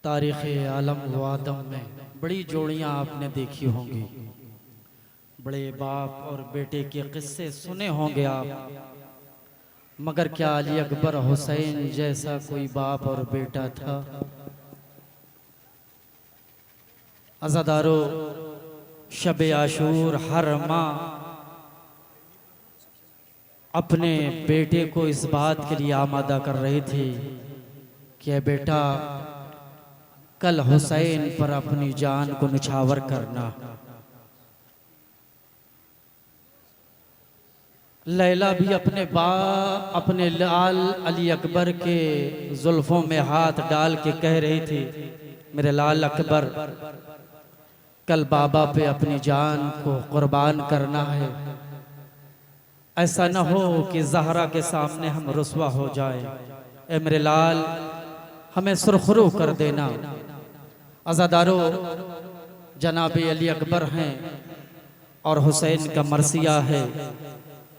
तारीख़ आलम व आदम में बड़ी जोड़ियाँ आपने देखी होंगी, बड़े बाप और बेटे के किस्से सुने होंगे आप, मगर क्या अली अकबर हुसैन जैसा कोई बाप और बेटा था? अज़ादारो, शब आशूर हर माँ अपने बेटे को इस बात के लिए आमादा कर रही थी कि बेटा कल हुसैन पर अपनी जान को निछावर करना। लैला भी अपने लाल अली अकबर के जुल्फों में हाथ डाल के कह रही थी, मेरे लाल अकबर कल बाबा पे अपनी जान को कुर्बान करना है। ऐसा न हो कि ज़हरा के सामने हम रुस्वा हो जाए। ए मेरे लाल, हमें सुरखरू कर देना। अज़ादारो, जनाब अली अकबर हैं और हुसैन का मरसिया है।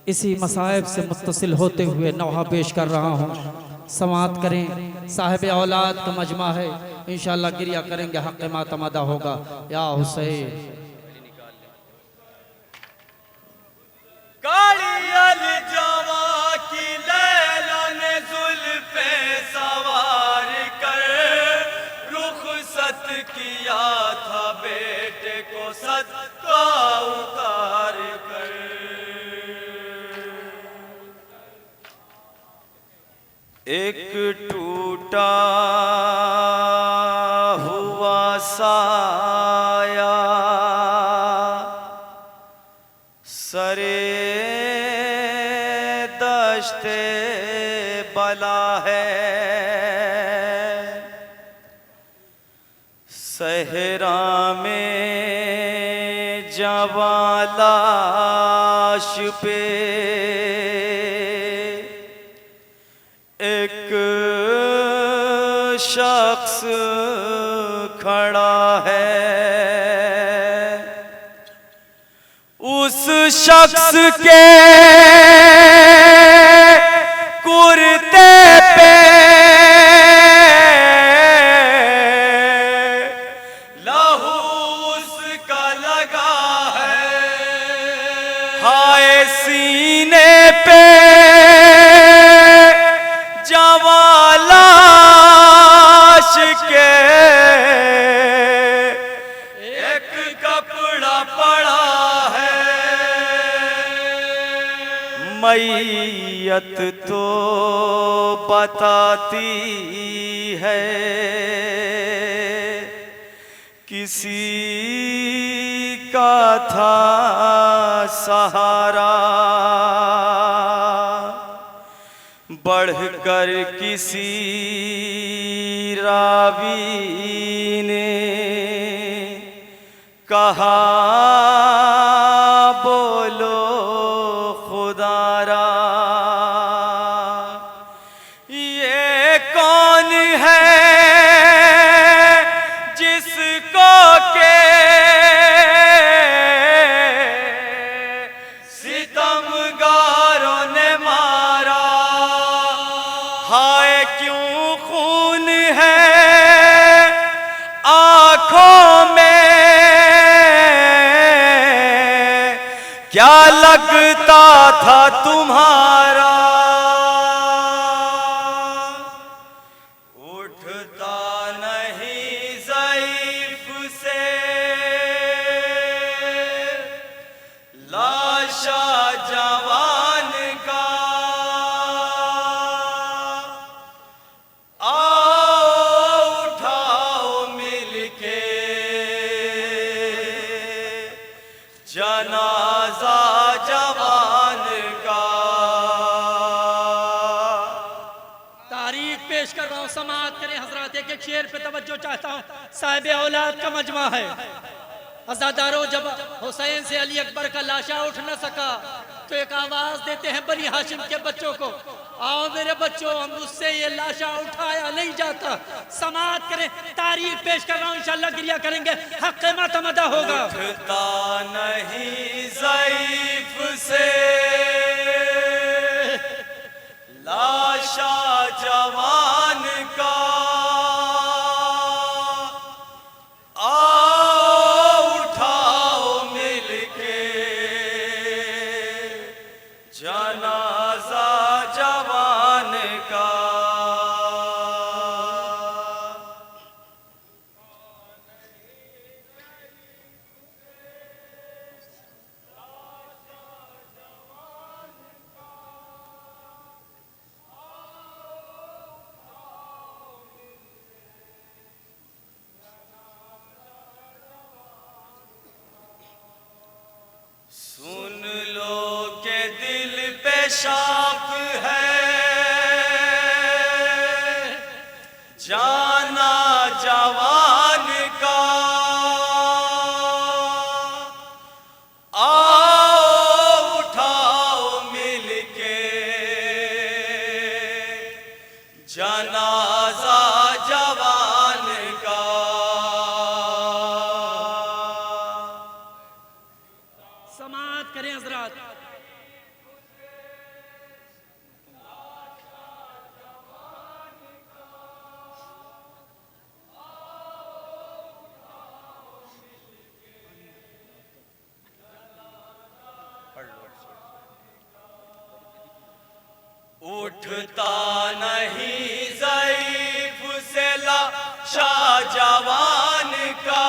इसी मसाइब से मुत्तसिल होते हुए नौहा पेश कर रहा हूँ। समाअत करें, साहिब औलाद का मजमा है, इंशाअल्लाह गिरिया करेंगे, हक़ मातमदा होगा। या हुसैन किया था बेटे को सदका उतार कर। एक टूटा हुआ साया सरे दश्ते बला है, सहरा में जवां लाश पे एक शख्स खड़ा है। उस शख्स के कुर्ते पे सीने पे जवां लाश के एक कपड़ा पड़ा है। मैयत तो बताती है किसी का था सहारा, बढ़कर किसी रावी ने कहा बोलो खुदारा, ये कौन है जिसको के सितमगारों ने मारा। हाय क्यों खून है आँखों में, क्या लगता था तुम्हारा। उठता नहीं ज़ईफ से लाशा जवान का, आओ उठाओ मिलके जनाजा जवान का। तारीख पेश कर रहा हूँ, समाअत करें हजरात। एक शेर पे तवज्जो चाहता हूँ, साहिब औलाद का मजमा है। अज़ादारो, जब हुसैन से अली अकबर का लाशा उठ न सका तो एक आवाज देते हैं बनी हाशिम के बच्चों को, आओ मेरे बच्चों, हम उससे ये लाशा उठाया नहीं जाता। समाअत करें, तारीख पेश कर रहा हूँ, इंशाअल्लाह गिरिया करेंगे, हक़ मातमदा होगा। उठता नहीं ज़ईफ से लाशा जवान का, पेशाब है जाना जवान का, आओ उठाओ मिलके जनाजा जवान का। समाअत करें हजरात। उठता नहीं ज़ईफ़ से लाशा जवान का,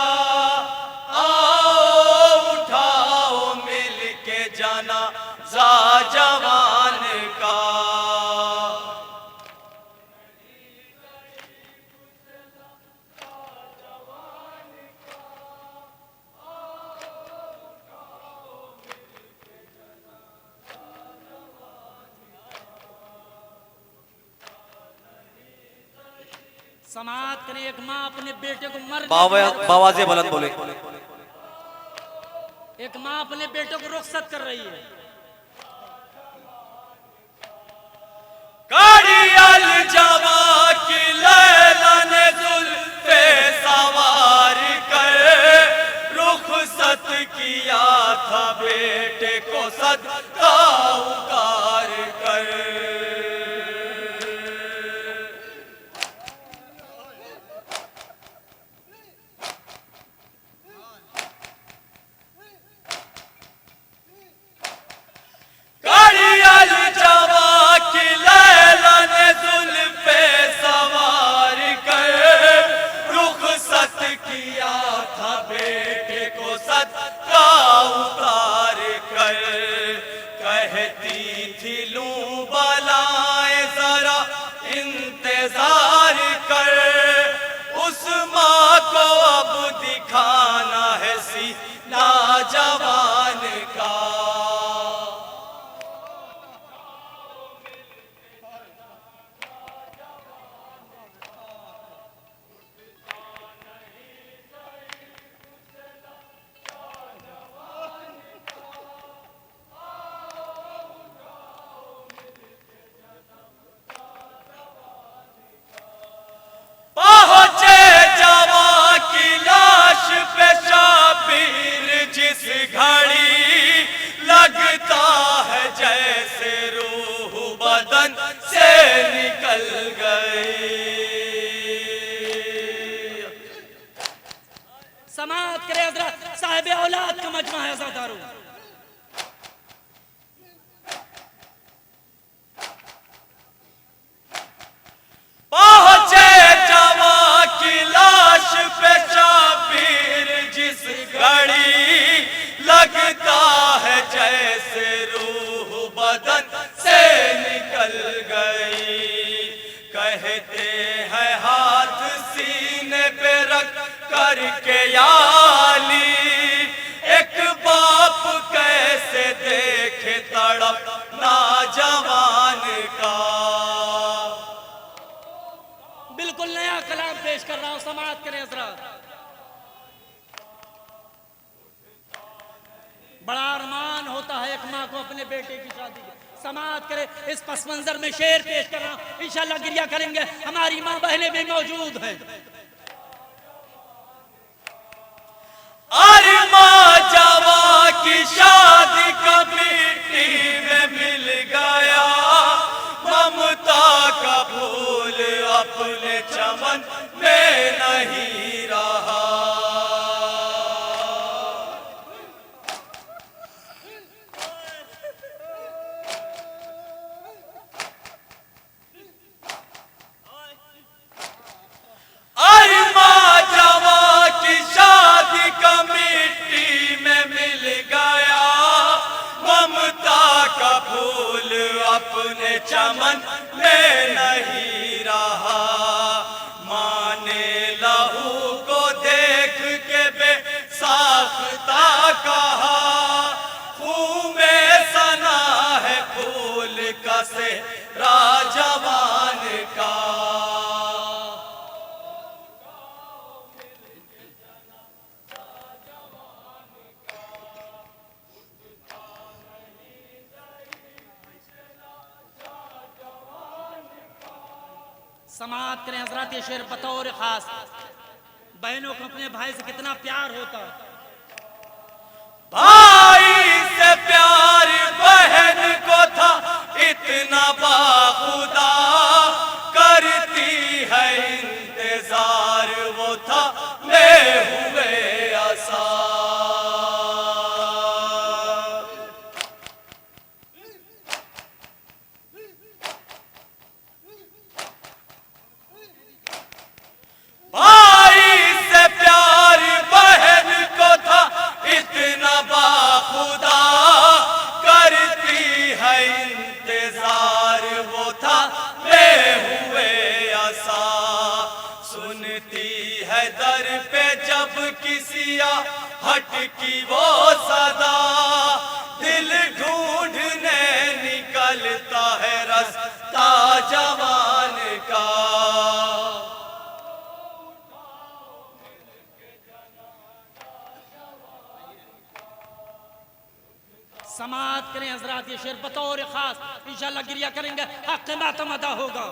आओ उठाओ मिलके जनाज़ा जवान का। समाअत करें। एक माँ अपने बेटे को मर बावाज़े बुलंद बोले। एक माँ अपने बेटे को रुखसत कर रही है। कारियल जवा की लैला ने जुल्फ़े सवार कर रुखसत किया था बेटे को सदका उतार कर। इंतजार कर उस माँ को अब दिखाना है सीना जवान का। जिस घड़ी लगता है जैसे रूह बदन से निकल गई। समाअत करें हजरत। साहिब औलाद का मजमा है अज़ादारों। पहुंचे जवां की लाश पे शाबीर जिस घड़ी लगता है जैसे रूह बदन से निकल गई। कहते हैं हाथ सीने पे रख करके याली एक बाप कैसे देखे तड़प ना जवान का। बिल्कुल नया कलाम पेश कर रहा हूं। समाअत करें हजरत। बड़ा अरमान होता है एक माँ को अपने बेटे की शादी का। समाअत करे। इस पस मंजर में शेर पेश कर रहा हूं। इंशाअल्लाह गिरिया करेंगे। हमारी माँ बहनें भी मौजूद हैं। अरे माँ जवां की शादी का मिट्टी में मिल गया, ममता का फूल अपने चमन में नहीं रहा। अरे माँ जवां की शादी का मिट्टी में मिल गया, ममता का फूल अपने चमन में नहीं रहा। माँ ने लहू को देख के बेसाख्ता कहा, खून में सना है फूल समाअत करें हजरत, ये शेर बतौर खास। बहनों को अपने भाई से कितना प्यार होता, भाई से प्यार बहन को था इतना बाखुदा, करती है इंतजार वो था ले हुए आसार। भाई से प्यार बहन को था इतना बाखुदा, करती है इंतजार वो था ले हुए आसा। सुनती है दर पे जब किसी हट की वो सदा, दिल ढूंढने निकलता है रास्ता जवान का। समाअत करें हजरत, ये शेर बतौर खास। इंशाअल्लाह गिरिया करेंगे, हक मातम अदा होगा।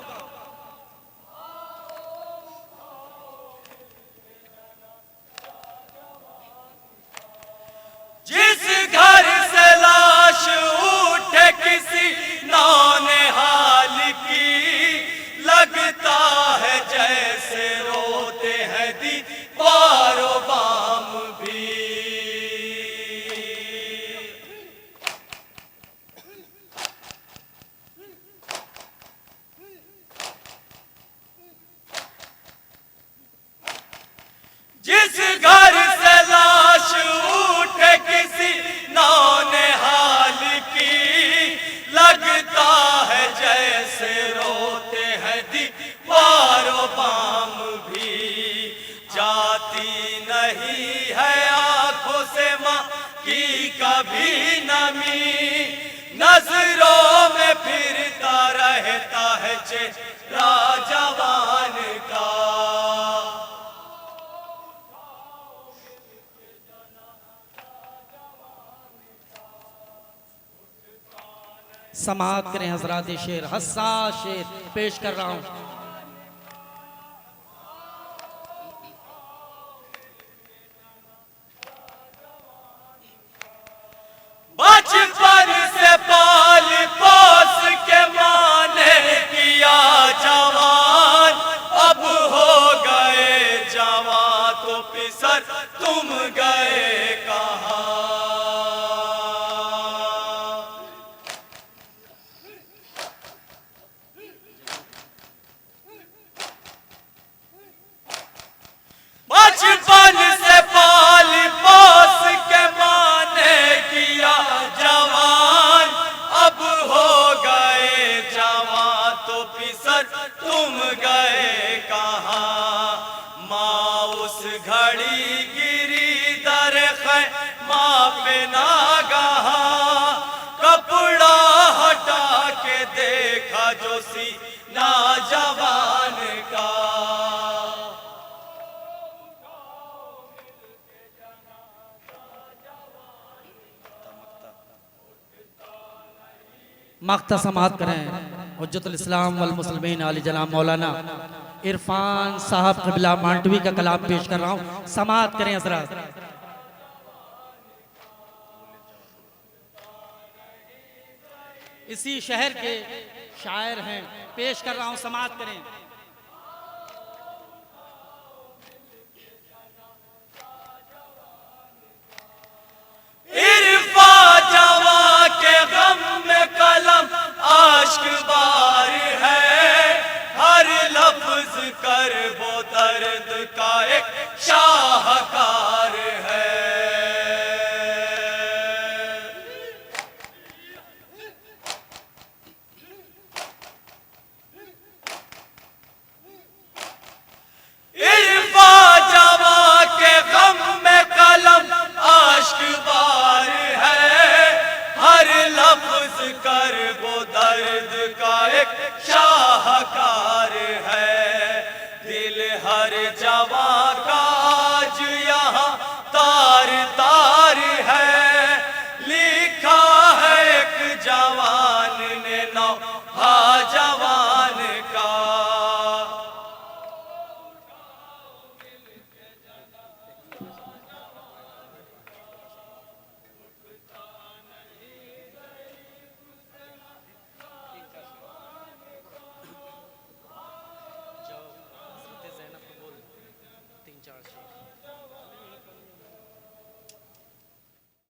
जिस घर से लाश उठे किसी नौनिहाल की, लगता है जैसे रोते हैं दीवारो बाम भी। जिस घर से लाश उठे किसी नौनिहाल की, लगता है जैसे रोते हैं दीवारो बाम भी। जाती नहीं है आंखों से माँ की कभी नमी, नजरों में फिरता रहता है चेहरा जवान का। समाअत करें हजरत, ये शेर हस्सास शेर पेश कर रहा हूं। बचपन से पाल पोस के माने किया जवान, अब हो गए जवान तो पिसर तुम गए कहाँ। बचपन से पाल पोस के माने किया जवान, अब हो गए जवान तो पिसर तुम गए कहाँ। माँ उस घड़ी गिरी दर माँ पे नागहा, कपड़ा हटा के देखा जो सीना जवान का। मख्ता समाअत करें हुज्जतुल इस्लाम वल मुस्लिमीन आली जनाब मौलाना इरफान साहब क़िबला मांडवी का कलाम पेश कर रहा हूँ। समाअत करें हजरत। इसी शहर के शायर हैं, पेश कर रहा हूँ, समाअत करें। इरफा जवां के गम में कलम आश्क बार है, हर लफ्ज कर वो दर्द का